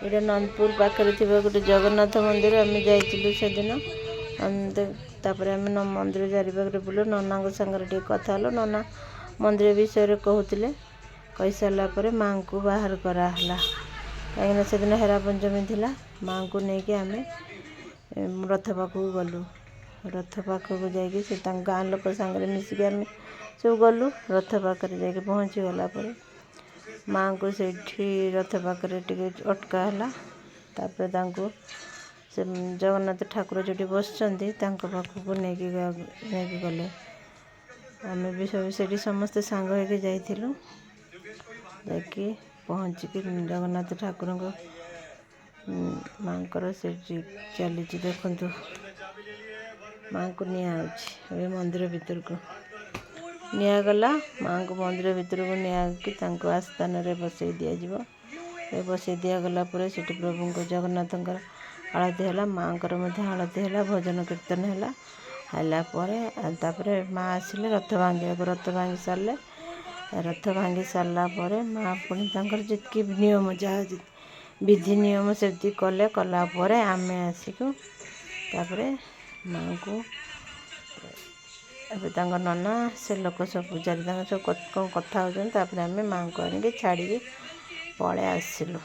ये नंदपुर पाखे थी गोटे जगन्नाथ मंदिर आम जाइलु से दिन तापर आम मंदिर चारिपाखे बुलू नना सागर कथा हलो नना मंदिर विषय कहते कही सारापर माँ को बाहर कराला कहीं से दिन हेरा पंचमी थी माँ को लेकिन आम रथ पाखक गलु रथ पाखक जा गाँ लोक सागर मिसिक आम सब गलु रथ पाखे जा पहुँची गला माँ को से रथ पाखे टे अटका है से जगन्नाथ ठाकुर जो बसचंती पाखक नहीं गले आम भी सब से समस्ते सांग होके जाइलु जाकि पहुँचिक जगन्नाथ ठाकुर माँ से चली देखु माँ को नि मंदिर भीतर को निगला माँ को मंदिर भीतर को निकी आस्थान बसई दिज्व बसई दिगला प्रभु जगन्नाथ आलती है माँ आलती है भजन कीर्तन है माँ आसिले रथ भांगी सारे रथ भांगी सारापर माँ पुणी जितकी नियम जहाँ विधि नियम से कले कलापर आम आसिक माँ को नना से लोक सब पूजारी सब कौन कथा होता आम माँ को आनिक छाड़ी पलि आसिलु।